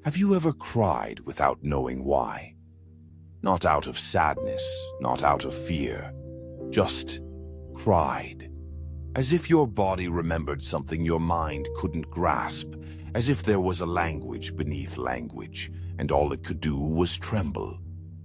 Have you ever cried without knowing why? Not out of sadness, not out of fear, just cried. As if your body remembered something your mind couldn't grasp, as if there was a language beneath language, and all it could do was tremble.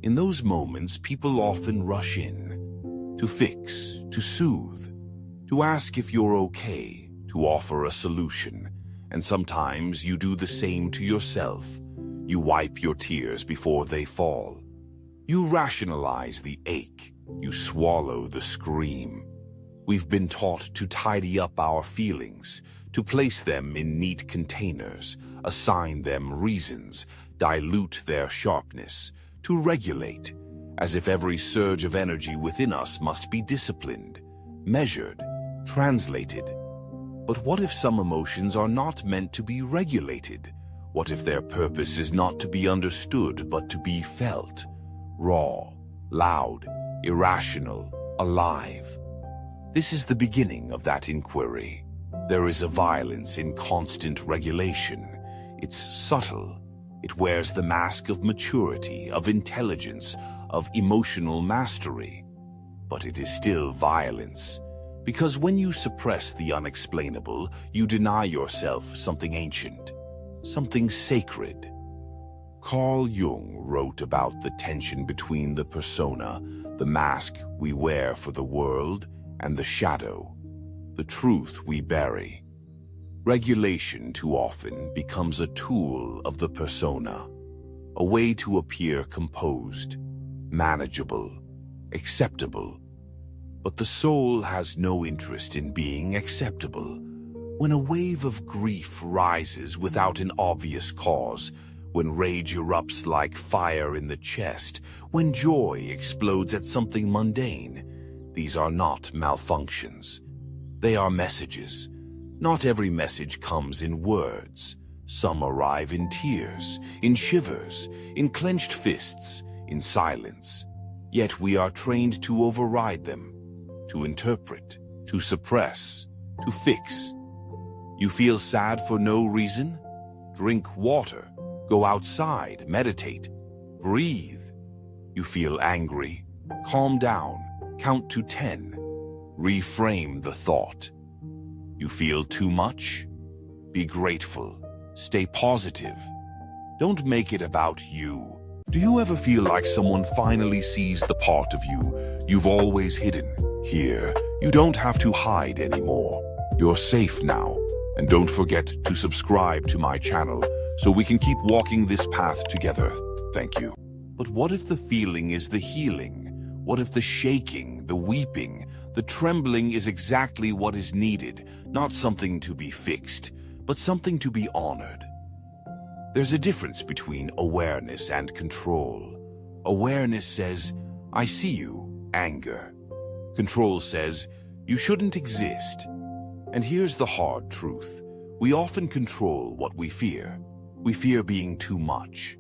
In those moments, people often rush in, to fix, to soothe, to ask if you're okay, to offer a solution. And sometimes you do the same to yourself. You wipe your tears before they fall. You rationalize the ache. You swallow the scream. We've been taught to tidy up our feelings, to place them in neat containers, assign them reasons, dilute their sharpness, to regulate, as if every surge of energy within us must be disciplined, measured, translated. But what if some emotions are not meant to be regulated? What if their purpose is not to be understood but to be felt? Raw, loud, irrational, alive. This is the beginning of that inquiry. There is a violence in constant regulation. It's subtle. It wears the mask of maturity, of intelligence, of emotional mastery. But it is still violence. Because when you suppress the unexplainable, you deny yourself something ancient, something sacred. Carl Jung wrote about the tension between the persona, the mask we wear for the world, and the shadow, the truth we bury. Regulation too often becomes a tool of the persona, a way to appear composed, manageable, acceptable. But the soul has no interest in being acceptable. When a wave of grief rises without an obvious cause, when rage erupts like fire in the chest, when joy explodes at something mundane, these are not malfunctions. They are messages. Not every message comes in words. Some arrive in tears, in shivers, in clenched fists, in silence. Yet we are trained to override them, to interpret, to suppress, to fix. You feel sad for no reason? Drink water, go outside, meditate, breathe. You feel angry? Calm down, count to 10. Reframe the thought. You feel too much? Be grateful, stay positive. Don't make it about you. Do you ever feel like someone finally sees the part of you you've always hidden? Here, you don't have to hide anymore. You're safe now. And don't forget to subscribe to my channel so we can keep walking this path together. Thank you. But what if the feeling is the healing? What if the shaking, the weeping, the trembling is exactly what is needed? Not something to be fixed, but something to be honored. There's a difference between awareness and control. Awareness says, I see you, anger. Control says, you shouldn't exist. And here's the hard truth. We often control what we fear. We fear being too much.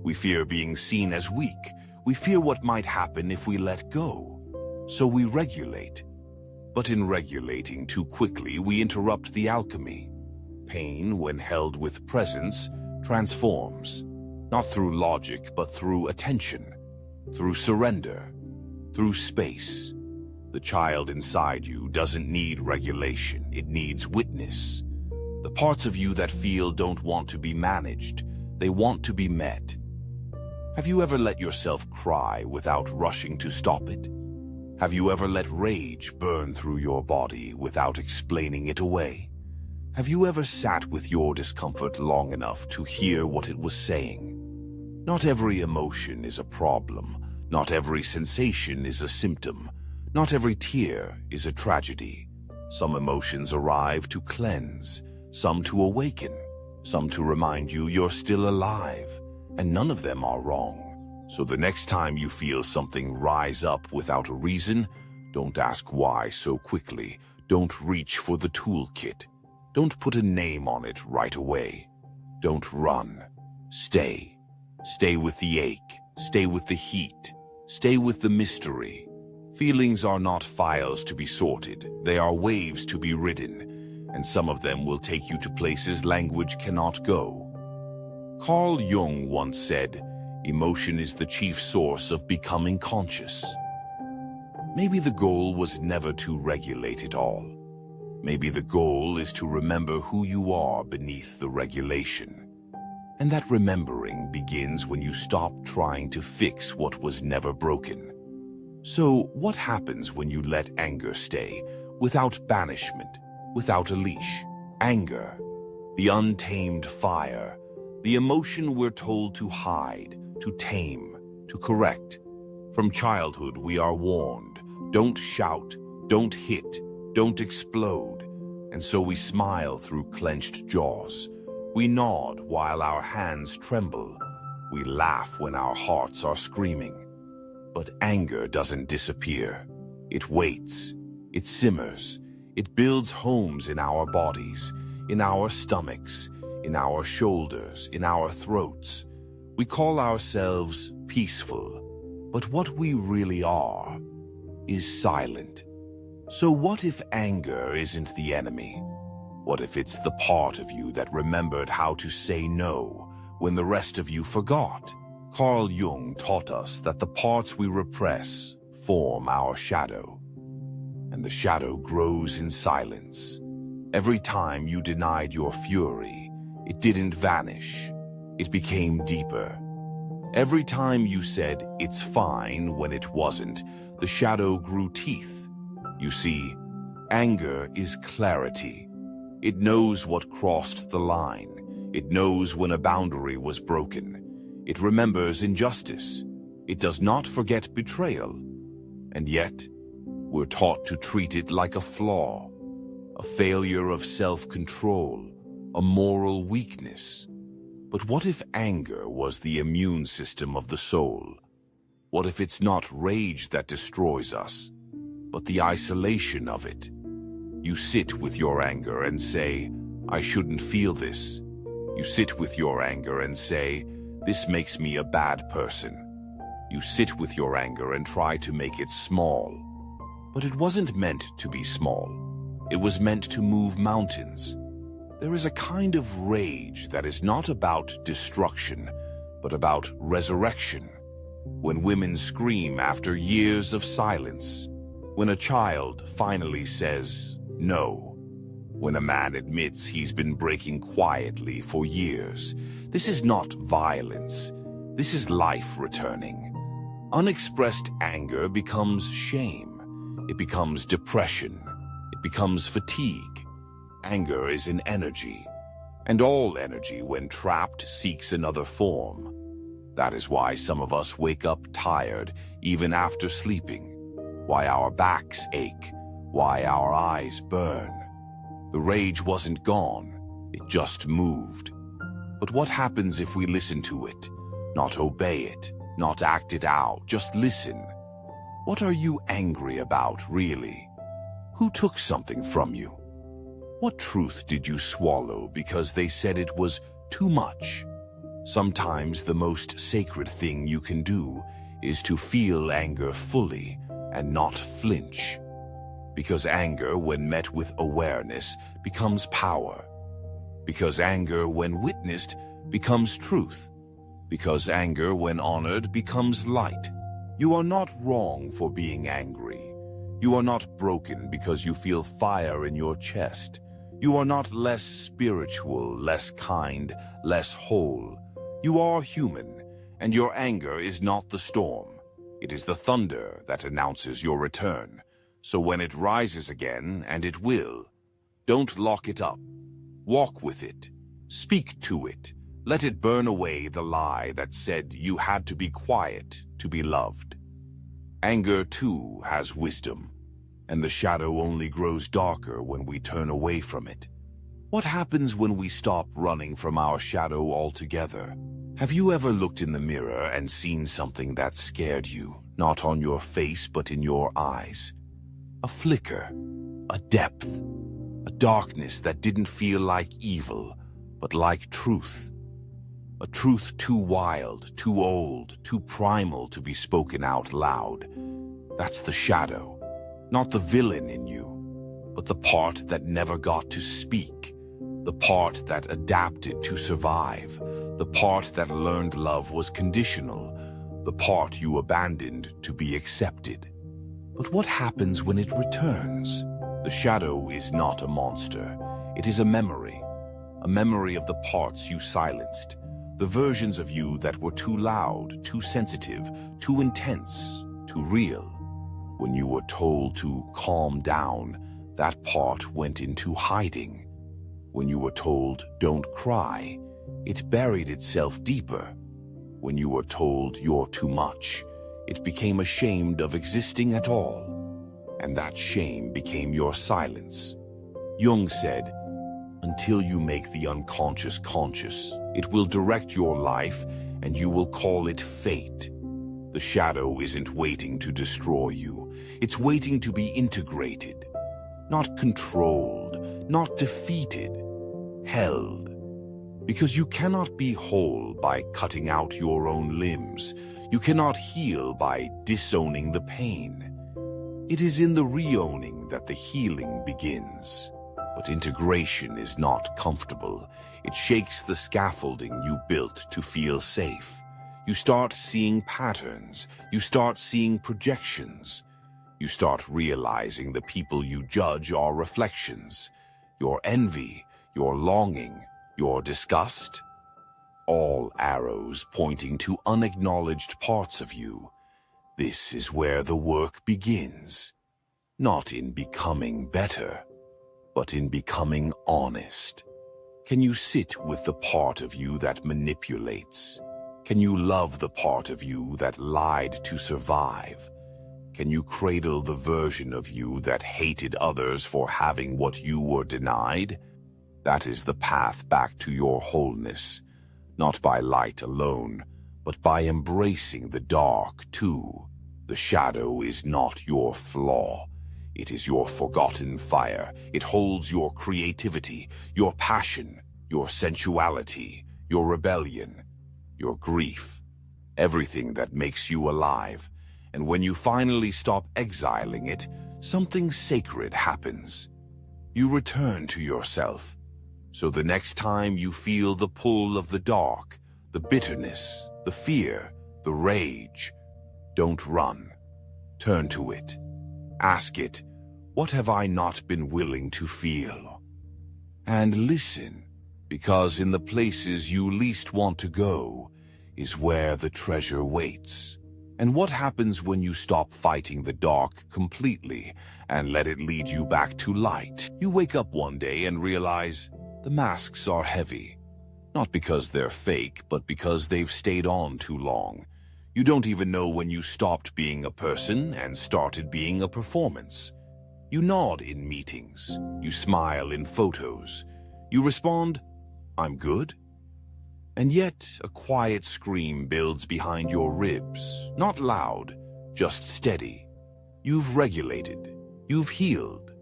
We fear being seen as weak. We fear what might happen if we let go. So we regulate. But in regulating too quickly, we interrupt the alchemy. Pain, when held with presence, transforms. Not through logic, but through attention, through surrender, through space. The child inside you doesn't need regulation, it needs witness. The parts of you that feel don't want to be managed, they want to be met. Have you ever let yourself cry without rushing to stop it? Have you ever let rage burn through your body without explaining it away? Have you ever sat with your discomfort long enough to hear what it was saying? Not every emotion is a problem. Not every sensation is a symptom. Not every tear is a tragedy. Some emotions arrive to cleanse, some to awaken, some to remind you you're still alive, and none of them are wrong. So the next time you feel something rise up without a reason, don't ask why so quickly. Don't reach for the toolkit. Don't put a name on it right away. Don't run. Stay. Stay with the ache. Stay with the heat. Stay with the mystery. Feelings are not files to be sorted. They are waves to be ridden, and some of them will take you to places language cannot go. Carl Jung once said, "Emotion is the chief source of becoming conscious." Maybe the goal was never to regulate it all. Maybe the goal is to remember who you are beneath the regulation. And that remembering begins when you stop trying to fix what was never broken. So what happens when you let anger stay, without banishment, without a leash? Anger, the untamed fire, the emotion we're told to hide, to tame, to correct. From childhood we are warned, don't shout, don't hit, don't explode. And so we smile through clenched jaws. We nod while our hands tremble. We laugh when our hearts are screaming. But anger doesn't disappear. It waits. It simmers. It builds homes in our bodies, in our stomachs, in our shoulders, in our throats. We call ourselves peaceful, but what we really are is silent. So what if anger isn't the enemy? What if it's the part of you that remembered how to say no when the rest of you forgot? Carl Jung taught us that the parts we repress form our shadow, and the shadow grows in silence. Every time you denied your fury, it didn't vanish. It became deeper. Every time you said, "It's fine," when it wasn't, the shadow grew teeth. You see, anger is clarity. It knows what crossed the line. It knows when a boundary was broken. It remembers injustice. It does not forget betrayal. And yet, we're taught to treat it like a flaw, a failure of self-control, a moral weakness. But what if anger was the immune system of the soul? What if it's not rage that destroys us, but the isolation of it? You sit with your anger and say, "I shouldn't feel this." You sit with your anger and say, "This makes me a bad person." You sit with your anger and try to make it small. But it wasn't meant to be small. It was meant to move mountains. There is a kind of rage that is not about destruction, but about resurrection. When women scream after years of silence. When a child finally says no. When a man admits he's been breaking quietly for years. This is not violence. This is life returning. Unexpressed anger becomes shame. It becomes depression. It becomes fatigue. Anger is an energy, and all energy, when trapped, seeks another form. That is why some of us wake up tired even after sleeping, why our backs ache, why our eyes burn. The rage wasn't gone, it just moved. But what happens if we listen to it, not obey it, not act it out, just listen? What are you angry about, really? Who took something from you? What truth did you swallow because they said it was too much? Sometimes the most sacred thing you can do is to feel anger fully and not flinch. Because anger, when met with awareness, becomes power. Because anger, when witnessed, becomes truth. Because anger, when honored, becomes light. You are not wrong for being angry. You are not broken because you feel fire in your chest. You are not less spiritual, less kind, less whole. You are human, and your anger is not the storm. It is the thunder that announces your return. So when it rises again, and it will, don't lock it up. Walk with it. Speak to it. Let it burn away the lie that said you had to be quiet to be loved. Anger, too, has wisdom, and the shadow only grows darker when we turn away from it. What happens when we stop running from our shadow altogether? Have you ever looked in the mirror and seen something that scared you, not on your face but in your eyes? A flicker, a depth, a darkness that didn't feel like evil, but like truth. A truth too wild, too old, too primal to be spoken out loud. That's the shadow, not the villain in you, but the part that never got to speak. the part that adapted to survive, the part that learned love was conditional, the part you abandoned to be accepted. But what happens when it returns? The shadow is not a monster. It is a memory of the parts you silenced, the versions of you that were too loud, too sensitive, too intense, too real. When you were told to calm down, that part went into hiding. When you were told, don't cry, it buried itself deeper. When you were told you're too much, it became ashamed of existing at all. And that shame became your silence. Jung said, until you make the unconscious conscious, it will direct your life and you will call it fate. The shadow isn't waiting to destroy you. It's waiting to be integrated. Not controlled, not defeated, held. Because you cannot be whole by cutting out your own limbs. You cannot heal by disowning the pain. It is in the reowning that the healing begins. But integration is not comfortable. It shakes the scaffolding you built to feel safe. You start seeing patterns. You start seeing projections. You start realizing the people you judge are reflections. Your envy, your longing, your disgust. All arrows pointing to unacknowledged parts of you. This is where the work begins. Not in becoming better, but in becoming honest. Can you sit with the part of you that manipulates? Can you love the part of you that lied to survive? Can you cradle the version of you that hated others for having what you were denied? That is the path back to your wholeness, not by light alone, but by embracing the dark too. The shadow is not your flaw. It is your forgotten fire. It holds your creativity, your passion, your sensuality, your rebellion, your grief, everything that makes you alive. And when you finally stop exiling it, something sacred happens. You return to yourself. So the next time you feel the pull of the dark, the bitterness, the fear, the rage, don't run. Turn to it. Ask it, what have I not been willing to feel? And listen, because in the places you least want to go is where the treasure waits. And what happens when you stop fighting the dark completely and let it lead you back to light? You wake up one day and realize the masks are heavy. Not because they're fake, but because they've stayed on too long. You don't even know when you stopped being a person and started being a performance. You nod in meetings. You smile in photos. You respond, I'm good. And yet, a quiet scream builds behind your ribs. Not loud, just steady. You've regulated. You've healed.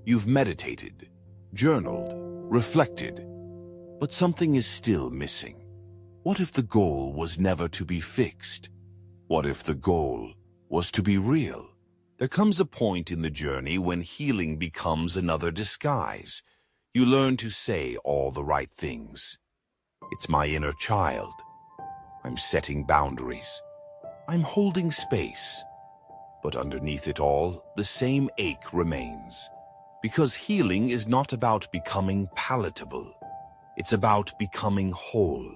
You've meditated, journaled, reflected. But something is still missing. What if the goal was never to be fixed? What if the goal was to be real? There comes a point in the journey when healing becomes another disguise. You learn to say all the right things. It's my inner child. I'm setting boundaries. I'm holding space. But underneath it all, the same ache remains. Because healing is not about becoming palatable. It's about becoming whole.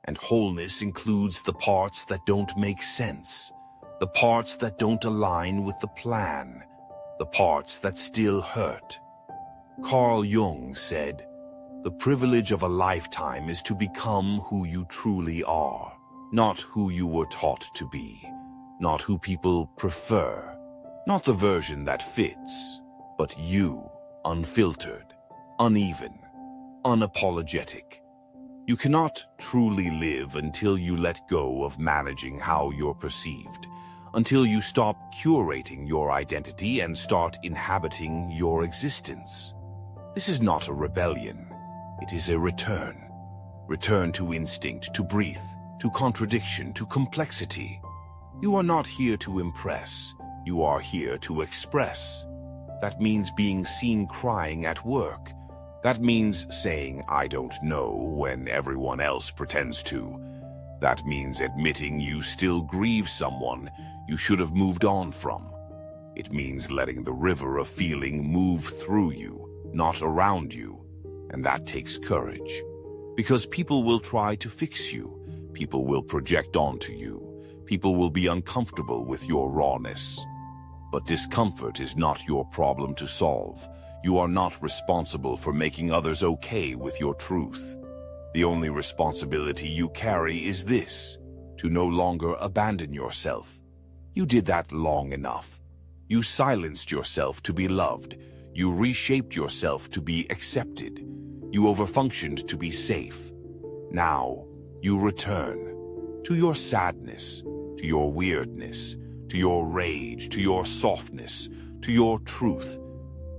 And wholeness includes the parts that don't make sense, the parts that don't align with the plan, the parts that still hurt. Carl Jung said, the privilege of a lifetime is to become who you truly are, not who you were taught to be, not who people prefer, not the version that fits, but you, unfiltered, uneven, unapologetic. You cannot truly live until you let go of managing how you're perceived, until you stop curating your identity and start inhabiting your existence. This is not a rebellion. It is a return. Return to instinct, to breathe, to contradiction, to complexity. You are not here to impress. You are here to express. That means being seen crying at work, That means saying, "I don't know," when everyone else pretends to. That means admitting you still grieve someone you should have moved on from. It means letting the river of feeling move through you, not around you. And that takes courage. Because people will try to fix you. People will project onto you. People will be uncomfortable with your rawness. But discomfort is not your problem to solve. You are not responsible for making others okay with your truth. The only responsibility you carry is this: to no longer abandon yourself. You did that long enough. You silenced yourself to be loved. You reshaped yourself to be accepted. You overfunctioned to be safe. Now, you return to your sadness, to your weirdness, to your rage, to your softness, to your truth.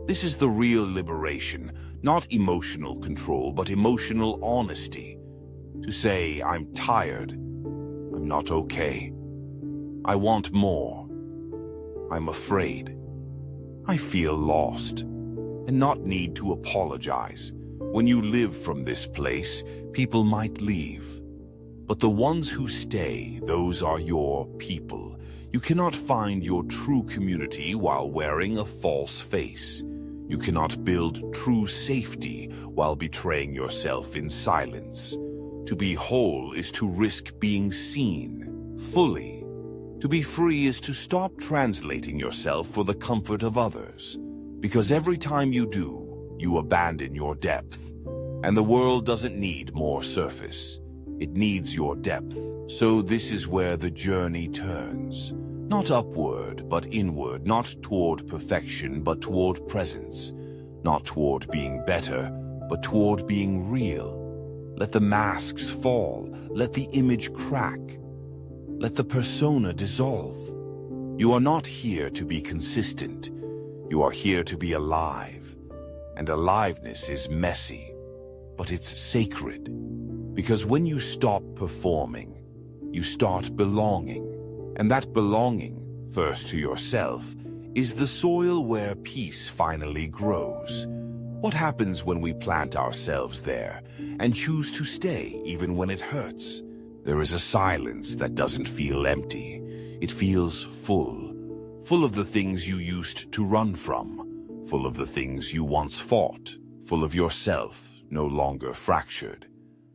This is the real liberation, not emotional control, but emotional honesty. To say, "I'm tired. I'm not okay. I want more. I'm afraid. I feel lost," and not need to apologize. When you live from this place, people might leave. But the ones who stay, those are your people. You cannot find your true community while wearing a false face. You cannot build true safety while betraying yourself in silence. To be whole is to risk being seen fully. To be free is to stop translating yourself for the comfort of others. Because every time you do, you abandon your depth. And the world doesn't need more surface. It needs your depth. So this is where the journey turns. Not upward, but inward. Not toward perfection, but toward presence. Not toward being better, but toward being real. Let the masks fall. Let the image crack. Let the persona dissolve. You are not here to be consistent. You are here to be alive. And aliveness is messy, but it's sacred. Because when you stop performing, you start belonging. And that belonging, first to yourself, is the soil where peace finally grows. What happens when we plant ourselves there and choose to stay even when it hurts? There is a silence that doesn't feel empty. It feels full. Full of the things you used to run from. Full of the things you once fought. Full of yourself, no longer fractured.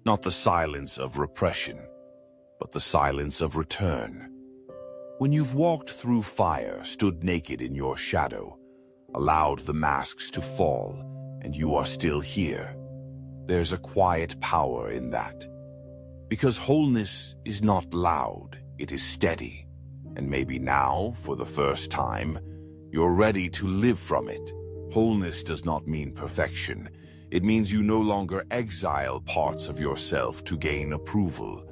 Not the silence of repression, but the silence of return. When you've walked through fire, stood naked in your shadow, allowed the masks to fall, and you are still here, there's a quiet power in that. Because wholeness is not loud, it is steady. And maybe now, for the first time, you're ready to live from it. Wholeness does not mean perfection. It means you no longer exile parts of yourself to gain approval.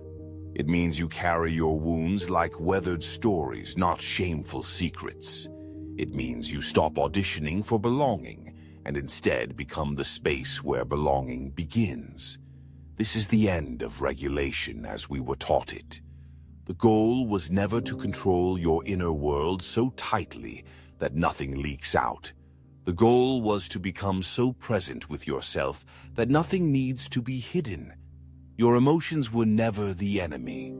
It means you carry your wounds like weathered stories, not shameful secrets. It means you stop auditioning for belonging and instead become the space where belonging begins. This is the end of regulation as we were taught it. The goal was never to control your inner world so tightly that nothing leaks out. The goal was to become so present with yourself that nothing needs to be hidden. Your emotions were never the enemy.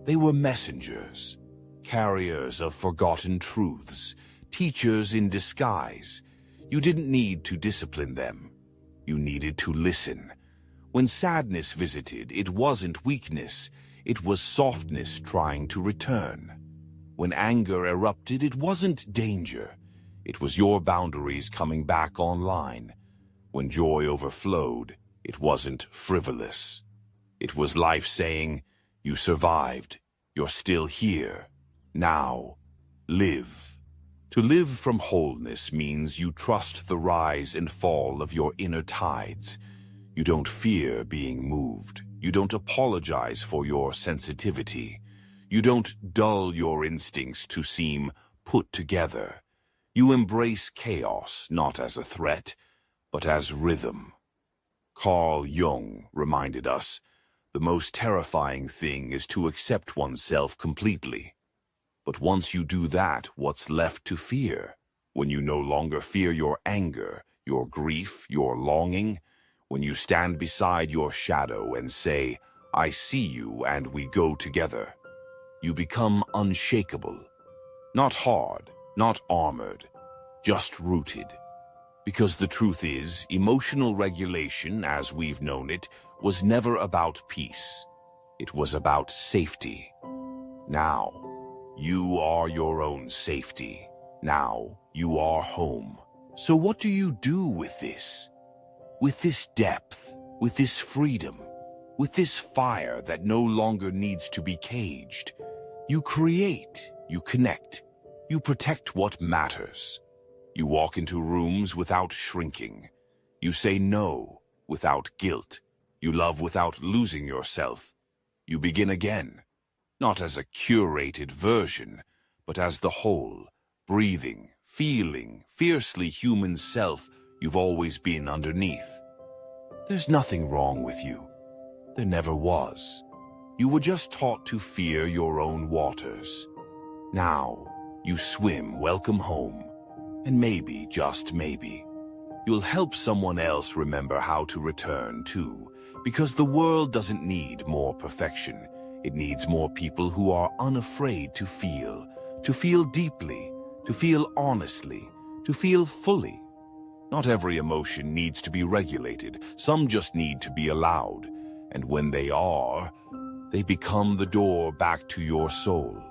They were messengers, carriers of forgotten truths, teachers in disguise. You didn't need to discipline them. You needed to listen. When sadness visited, it wasn't weakness. It was softness trying to return. When anger erupted, it wasn't danger. It was your boundaries coming back online. When joy overflowed, it wasn't frivolous. It was life saying, "You survived. You're still here. Now, live." To live from wholeness means you trust the rise and fall of your inner tides. You don't fear being moved. You don't apologize for your sensitivity. You don't dull your instincts to seem put together. You embrace chaos not as a threat, but as rhythm. Carl Jung reminded us, the most terrifying thing is to accept oneself completely. But once you do that, what's left to fear? When you no longer fear your anger, your grief, your longing, when you stand beside your shadow and say, "I see you and we go together." You become unshakable. Not hard, not armored, just rooted. Because the truth is, emotional regulation, as we've known it, was never about peace. It was about safety. Now, you are your own safety. Now, you are home. So what do you do with this? With this depth, with this freedom, with this fire that no longer needs to be caged? You create, you connect, you protect what matters. You walk into rooms without shrinking. You say no without guilt. You love without losing yourself. You begin again, not as a curated version, but as the whole, breathing, feeling, fiercely human self you've always been underneath. There's nothing wrong with you. There never was. You were just taught to fear your own waters. Now, you swim, welcome home. And maybe, just maybe, you'll help someone else remember how to return too, because the world doesn't need more perfection. It needs more people who are unafraid to feel deeply, to feel honestly, to feel fully. Not every emotion needs to be regulated. Some just need to be allowed. And when they are, they become the door back to your soul.